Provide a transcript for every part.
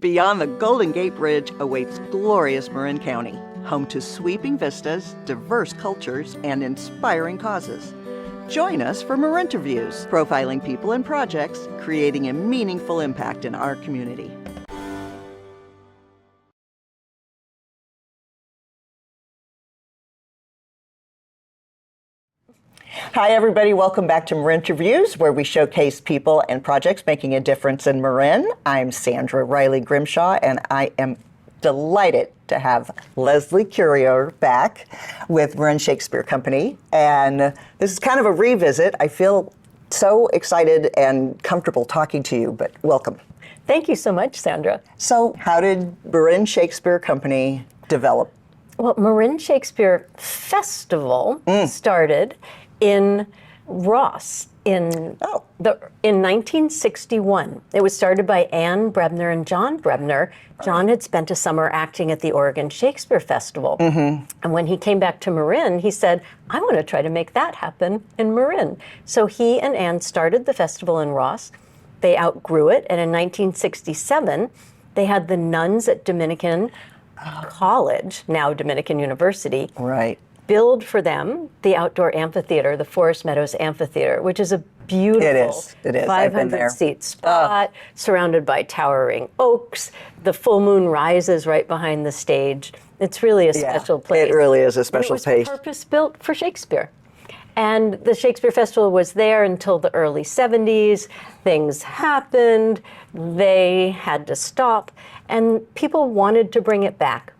Beyond the Golden Gate Bridge awaits glorious Marin County, home to sweeping vistas, diverse cultures, and inspiring causes. Join us for Marinterviews, profiling people and projects, creating a meaningful impact in our community. Hi, everybody. Welcome back to Marinterviews, where we showcase people and projects making a difference in Marin. I'm Sandra Riley Grimshaw, and I am delighted to have Lesley Currier back with Marin Shakespeare Company. And this is kind of a revisit. I feel so excited and comfortable talking to you, but welcome. Thank you so much, Sandra. So how did Marin Shakespeare Company develop? Well, Marin Shakespeare Festival started in Ross in 1961. It was started by Anne Brebner and John Brebner. John had spent a summer acting at the Oregon Shakespeare Festival. And when he came back to Marin, he said, I want to try to make that happen in Marin. So he and Anne started the festival in Ross. They outgrew it, and in 1967, they had the nuns at Dominican College, now Dominican University, build for them the outdoor amphitheater, the Forest Meadows Amphitheater, which is a beautiful It is. 500-seat spot, surrounded by towering oaks. The full moon rises right behind the stage. It's really a special place. It really is a special place. It was purpose-built for Shakespeare. And the Shakespeare Festival was there until the early 70s. Things happened. They had to stop. And people wanted to bring it back.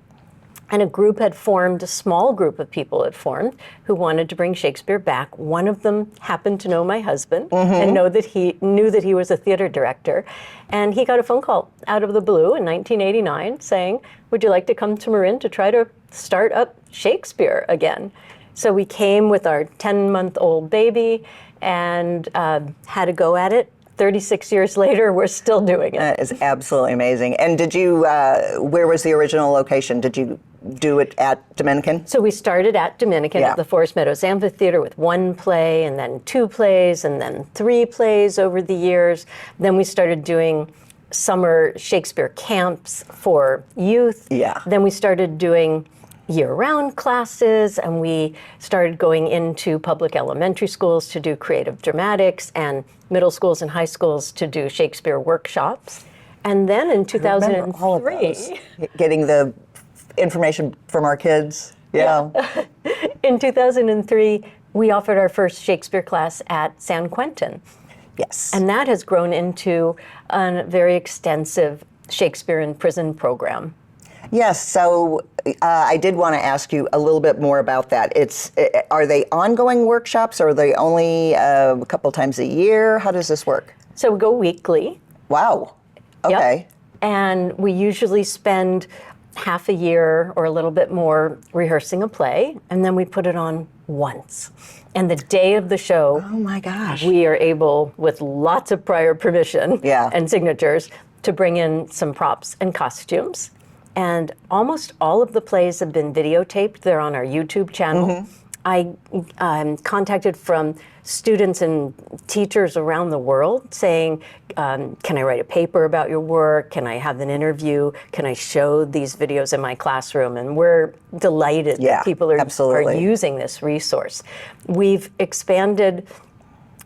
And a small group of people had formed who wanted to bring Shakespeare back. One of them happened to know my husband and knew that he was a theater director. And he got a phone call out of the blue in 1989 saying, would you like to come to Marin to try to start up Shakespeare again? So we came with our 10-month-old baby and had a go at it. 36 years later, we're still doing it. That is absolutely amazing. And did you, where was the original location? Did you do it at Dominican? So we started at Dominican at the Forest Meadows Amphitheater with one play, and then 2 plays, and then 3 plays over the years. Then we started doing summer Shakespeare camps for youth. Then we started doing year-round classes, and we started going into public elementary schools to do creative dramatics, and middle schools and high schools to do Shakespeare workshops. And then in 2003, getting the information from our kids. In 2003, we offered our first Shakespeare class at San Quentin. And that has grown into a very extensive Shakespeare in Prison program. Yes, so I did want to ask you a little bit more about that. Are they ongoing workshops, or are they only a couple times a year? How does this work? So we go weekly. Wow. Okay. Yep. And we usually spend half a year or a little bit more rehearsing a play, and then we put it on once. And the day of the show, oh my gosh, we are able, with lots of prior permission and signatures, to bring in some props and costumes. And almost all of the plays have been videotaped. They're on our YouTube channel. I'm contacted from students and teachers around the world saying, can I write a paper about your work? Can I have an interview? Can I show these videos in my classroom? And we're delighted that people are using this resource. We've expanded.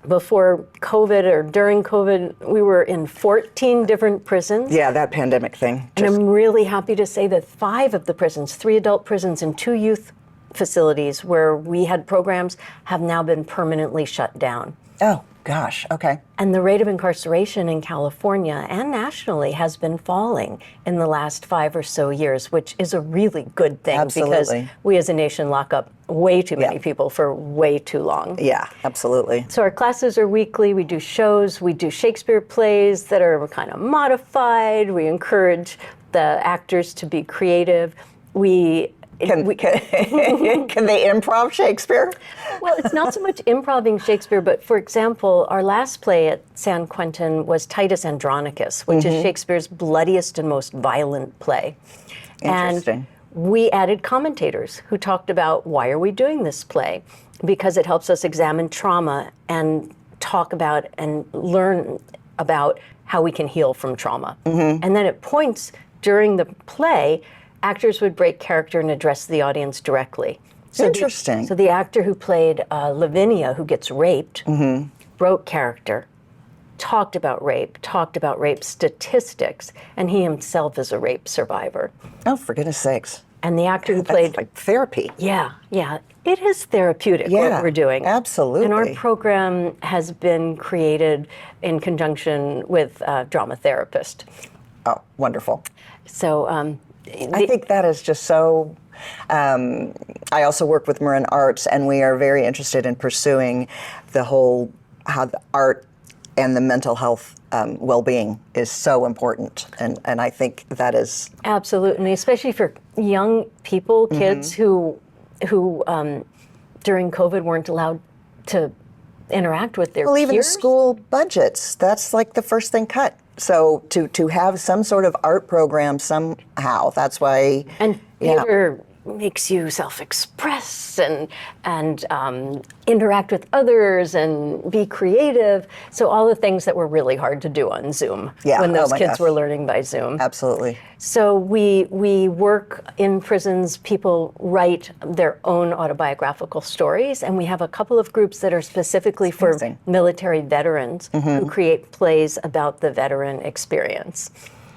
Before COVID or during COVID, we were in 14 different prisons. Yeah, that pandemic thing. And I'm really happy to say that 5 of the prisons, 3 adult prisons and 2 youth facilities where we had programs, have now been permanently shut down. Oh, gosh, okay. And the rate of incarceration in California and nationally has been falling in the last 5 or so years, which is a really good thing because we as a nation lock up way too many people for way too long. Yeah, absolutely. So our classes are weekly. We do shows. We do Shakespeare plays that are kind of modified. We encourage the actors to be creative. Can they improv Shakespeare? Well, it's not so much improving Shakespeare, but for example, our last play at San Quentin was Titus Andronicus, which is Shakespeare's bloodiest and most violent play. Interesting. And we added commentators who talked about, why are we doing this play? Because it helps us examine trauma and talk about and learn about how we can heal from trauma. And then at points during the play, actors would break character and address the audience directly. Interesting. So the actor who played Lavinia, who gets raped, broke character, talked about rape statistics, and he himself is a rape survivor. Oh, for goodness sakes. And the actor who That's played... like therapy. Yeah, it is therapeutic what we're doing. Absolutely. And our program has been created in conjunction with a drama therapist. Oh, wonderful. So I think that is just so... I also work with Marin Arts, and we are very interested in pursuing the whole, how the art and the mental health well-being is so important. And I think that is... Absolutely, especially for young people, kids who during COVID weren't allowed to interact with their Well, peers. even school budgets, that's like the first thing cut. So to have some sort of art program somehow, that's why... And theater makes you self-express and interact with others and be creative. So all the things that were really hard to do on Zoom when those kids were learning by Zoom. Absolutely. So we work in prisons. People write their own autobiographical stories, and we have a couple of groups that are specifically for military veterans who create plays about the veteran experience.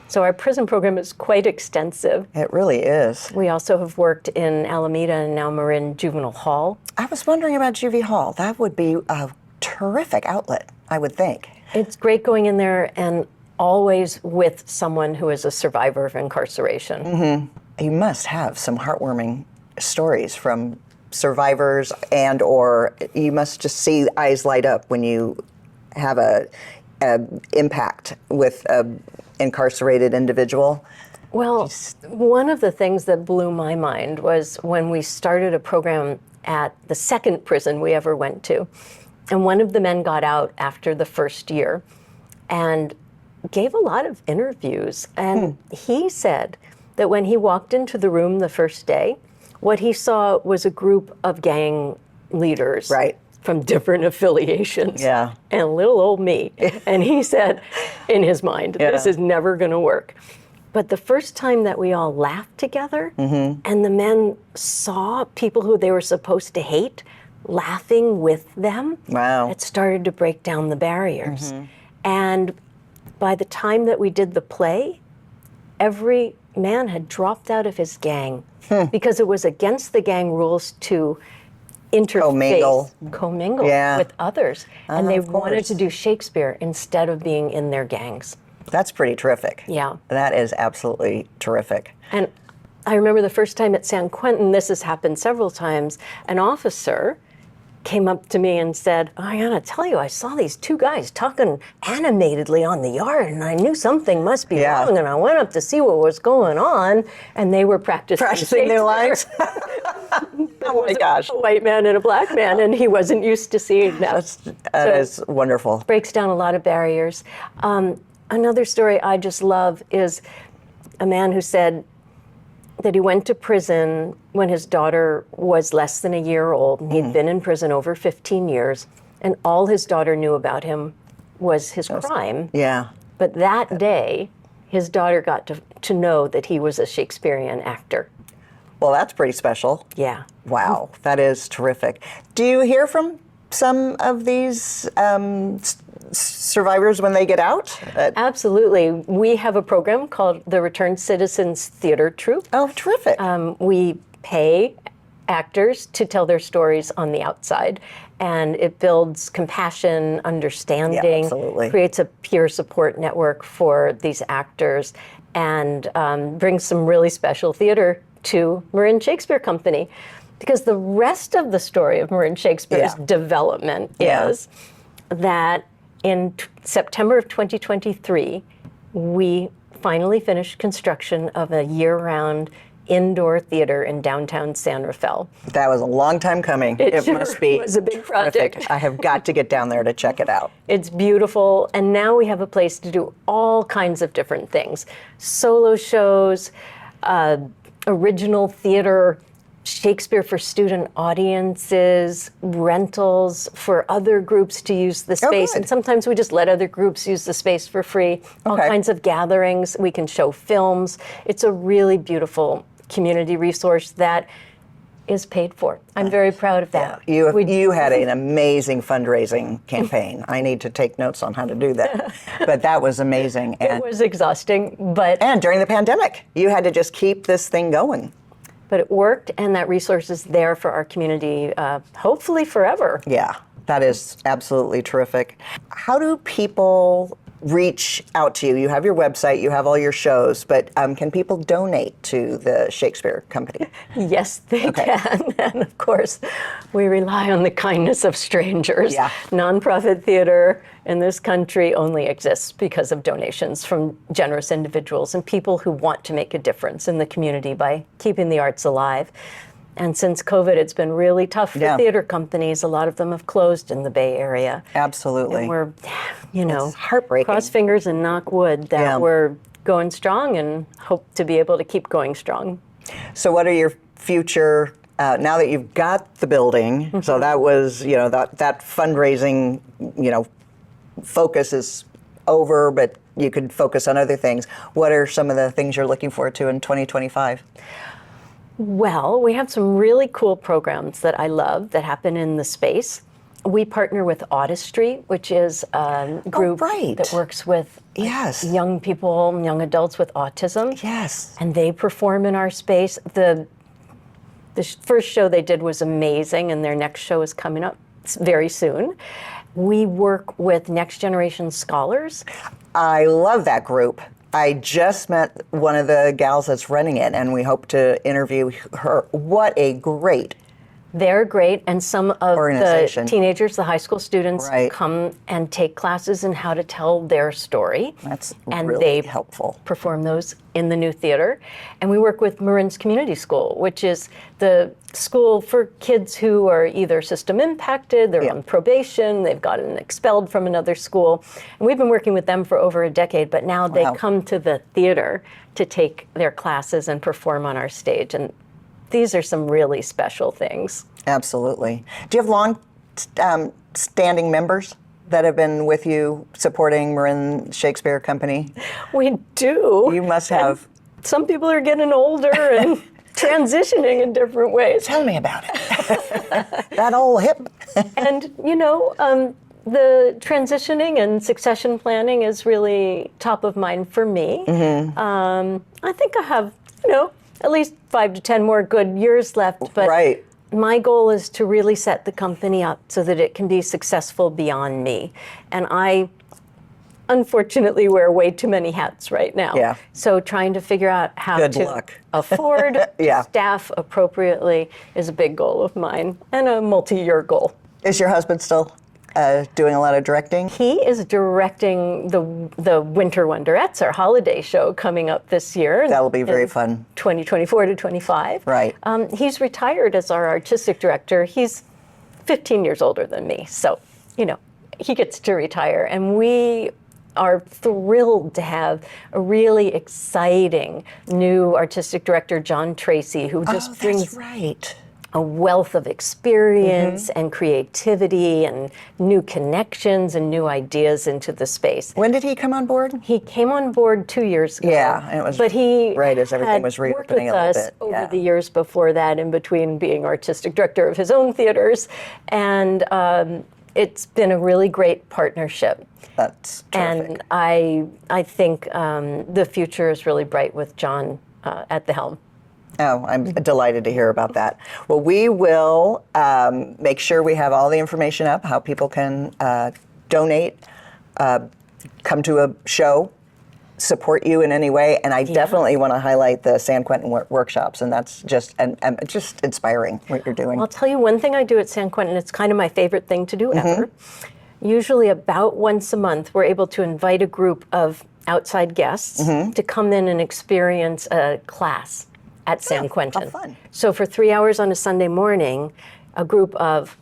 So our prison program is quite extensive. It really is. We also have worked in Alameda and now Marin Juvenile Hall. I was wondering about Juvie Hall. That would be a terrific outlet, I would think. It's great going in there and always with someone who is a survivor of incarceration. You must have some heartwarming stories from survivors, and or you must just see eyes light up when you have a impact with a incarcerated individual. Well, one of the things that blew my mind was when we started a program at the second prison we ever went to. And one of the men got out after the first year and gave a lot of interviews. And he said that when he walked into the room the first day, what he saw was a group of gang leaders. Right. From different affiliations. Yeah. And little old me. And he said in his mind, this is never going to work. But the first time that we all laughed together and the men saw people who they were supposed to hate laughing with them, it started to break down the barriers. And by the time that we did the play, every man had dropped out of his gang because it was against the gang rules to commingle with others. And they wanted to do Shakespeare instead of being in their gangs. That's pretty terrific. Yeah. That is absolutely terrific. And I remember the first time at San Quentin, this has happened several times, an officer came up to me and said, I gotta tell you, I saw these two guys talking animatedly on the yard, and I knew something must be wrong, and I went up to see what was going on, and they were practicing their lines. Oh my gosh. A white man and a black man, and he wasn't used to seeing that. That is wonderful. Breaks down a lot of barriers. Another story I just love is a man who said that he went to prison when his daughter was less than a year old. And he'd been in prison over 15 years, and all his daughter knew about him was his crime. Yeah. But that day, his daughter got to know that he was a Shakespearean actor. Well, that's pretty special. Yeah. Wow, that is terrific. Do you hear from some of these survivors when they get out? Absolutely. We have a program called the Returned Citizens Theater Troupe. Oh, terrific. We pay actors to tell their stories on the outside, and it builds compassion, understanding, creates a peer support network for these actors, and brings some really special theater to Marin Shakespeare Company. Because the rest of the story of Marin Shakespeare's development is that in September of 2023, we finally finished construction of a year-round indoor theater in downtown San Rafael. That was a long time coming. It must be. It was a big project. Terrific. I have got to get down there to check it out. It's beautiful, and now we have a place to do all kinds of different things. Solo shows, original theater, Shakespeare for student audiences, rentals for other groups to use the space. good. And sometimes we just let other groups use the space for free. All Okay. kinds of gatherings. We can show films. It's a really beautiful community resource that is paid for. I'm very proud of that. You had an amazing fundraising campaign. I need to take notes on how to do that. But that was amazing. It was exhausting, but And during the pandemic, you had to just keep this thing going. it worked, and that resource is there for our community, hopefully forever. Yeah, that is absolutely terrific. How do people reach out to you? You have your website, you have all your shows, but can people donate to the Shakespeare Company? Yes, they can. And of course, we rely on the kindness of strangers. Yeah. Nonprofit theater in this country only exists because of donations from generous individuals and people who want to make a difference in the community by keeping the arts alive. And since COVID, it's been really tough for theater companies. A lot of them have closed in the Bay Area. Absolutely. And we're, It's heartbreaking. cross fingers and knock wood that we're going strong and hope to be able to keep going strong. So what are your future, now that you've got the building, so that was, that fundraising, focus is over, but you could focus on other things. What are some of the things you're looking forward to in 2025? Well, we have some really cool programs that I love that happen in the space. We partner with Autistry, which is a group that works with young people, young adults with autism. Yes. And they perform in our space. The first show they did was amazing, and their next show is coming up very soon. We work with Next Generation Scholars. I love that group. I just met one of the gals that's running it, and we hope to interview her. What a great They're great, and some of the teenagers, the high school students, come and take classes in how to tell their story. That's and really they helpful. Perform those in the new theater. And we work with Marin's Community School, which is the school for kids who are either system impacted, they're on probation, they've gotten expelled from another school. And we've been working with them for over a decade, but now they come to the theater to take their classes and perform on our stage. And these are some really special things. Absolutely. Do you have long standing members that have been with you supporting Marin Shakespeare Company? We do. You must have. And some people are getting older and transitioning in different ways. Tell me about it. That old hip. And, the transitioning and succession planning is really top of mind for me. Mm-hmm. I think I have, at least 5 to 10 more good years left. But my goal is to really set the company up so that it can be successful beyond me. And I, unfortunately, wear way too many hats right now. Yeah. So trying to figure out how to afford staff appropriately is a big goal of mine and a multi-year goal. Is your husband still doing a lot of directing? He is directing the Winter Wonderettes, our holiday show coming up this year. That'll be very fun. 2024 to 25. Right. He's retired as our artistic director. He's 15 years older than me, so, he gets to retire. And we are thrilled to have a really exciting new artistic director, John Tracy, who just brings a wealth of experience and creativity and new connections and new ideas into the space. When did he come on board? He came on board 2 years ago. Yeah, and it was but he right as everything was reopening a little bit. Worked with us over the years before that, in between being artistic director of his own theaters, and it's been a really great partnership. That's terrific. And I think the future is really bright with John at the helm. Oh, I'm delighted to hear about that. Well, we will make sure we have all the information up, how people can donate, come to a show, support you in any way. And I definitely want to highlight the San Quentin workshops. And that's just just inspiring what you're doing. I'll tell you one thing I do at San Quentin. It's kind of my favorite thing to do ever. Usually about once a month, we're able to invite a group of outside guests to come in and experience a class at San Quentin. Fun. So for 3 hours on a Sunday morning, a group of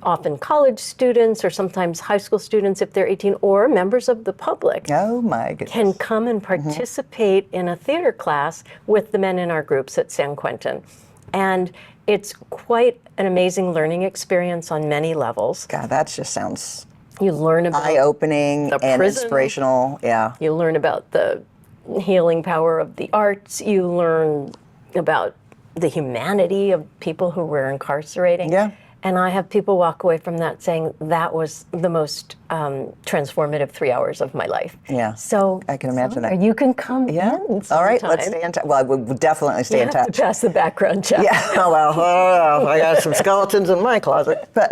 often college students or sometimes high school students if they're 18, or members of the public oh my goodness. can come and participate in a theater class with the men in our groups at San Quentin. And it's quite an amazing learning experience on many levels. God, that just sounds You learn about eye-opening the and prison. inspirational. Yeah. You learn about the healing power of the arts. You learn about the humanity of people who were incarcerating. Yeah. And I have people walk away from that saying that was the most transformative 3 hours of my life. Yeah. So I can imagine that. you can come Yeah. in All right. sometime. Let's stay in touch. Well, we'll definitely stay You in have touch. to pass the background check. Yeah, well, I got some skeletons in my closet. But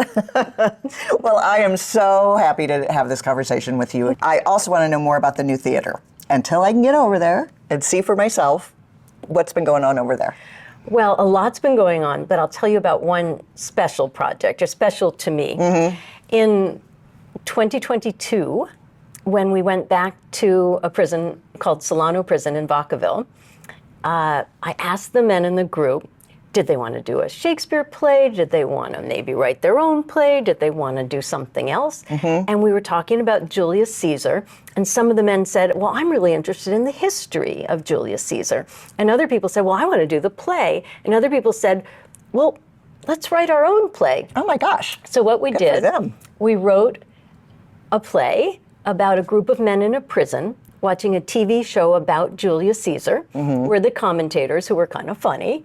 well, I am so happy to have this conversation with you. I also want to know more about the new theater. Until I can get over there and see for myself what's been going on over there. Well, a lot's been going on, but I'll tell you about one special project, or special to me. In 2022, when we went back to a prison called Solano Prison in Vacaville, I asked the men in the group, did they want to do a Shakespeare play? Did they want to maybe write their own play? Did they want to do something else? And we were talking about Julius Caesar, and some of the men said, well, I'm really interested in the history of Julius Caesar. And other people said, well, I want to do the play. And other people said, well, let's write our own play. Oh my gosh. So what we Good did, for them. we wrote a play about a group of men in a prison watching a TV show about Julius Caesar, where the commentators, who were kind of funny,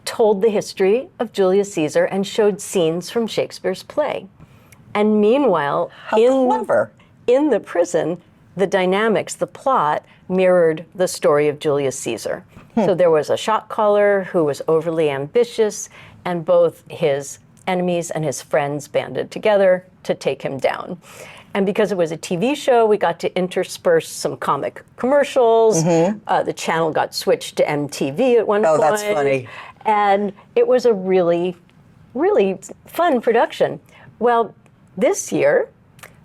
told the history of Julius Caesar and showed scenes from Shakespeare's play. And meanwhile, How clever. in the prison, the dynamics, the plot, mirrored the story of Julius Caesar. So there was a shot caller who was overly ambitious, and both his enemies and his friends banded together to take him down. And because it was a TV show, we got to intersperse some comic commercials. The channel got switched to MTV at one point. Oh, that's funny. And it was a really, really fun production. Well, this year,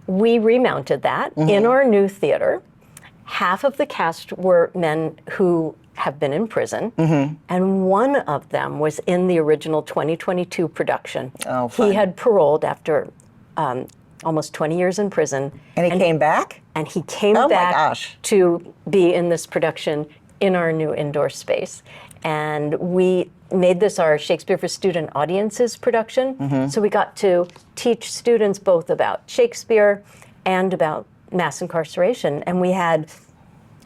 we remounted that in our new theater. Half of the cast were men who have been in prison, and one of them was in the original 2022 production. Oh, fun. He had paroled after almost 20 years in prison. And he came back? And he came Oh my back gosh. to be in this production in our new indoor space. And we made this our Shakespeare for Student Audiences production. So we got to teach students both about Shakespeare and about mass incarceration. And we had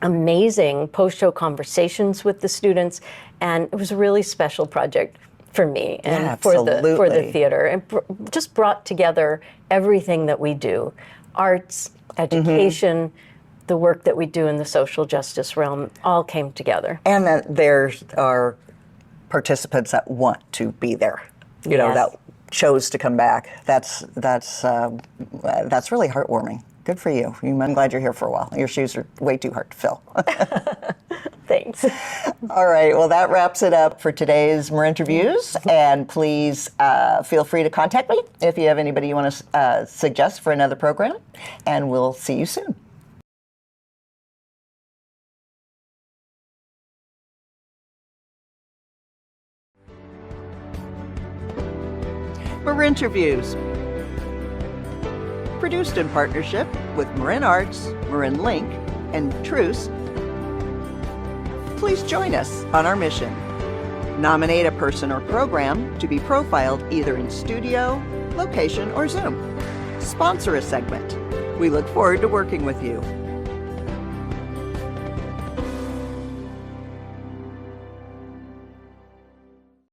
amazing post-show conversations with the students. And it was a really special project for me and Yeah, for the absolutely. theater. And just brought together everything that we do, arts, education, the work that we do in the social justice realm, all came together. And that there are participants that want to be there, you know, Yes. that chose to come back. That's really heartwarming. Good for you. I'm glad you're here for a while. Your shoes are way too hard to fill. Thanks. All right. Well, that wraps it up for today's Marinterviews. And please feel free to contact me if you have anybody you want to suggest for another program. And we'll see you soon. Marinterviews. Produced in partnership with Marin Arts, Marin Link, and Truce. Please join us on our mission. Nominate a person or program to be profiled either in studio, location, or Zoom. Sponsor a segment. We look forward to working with you.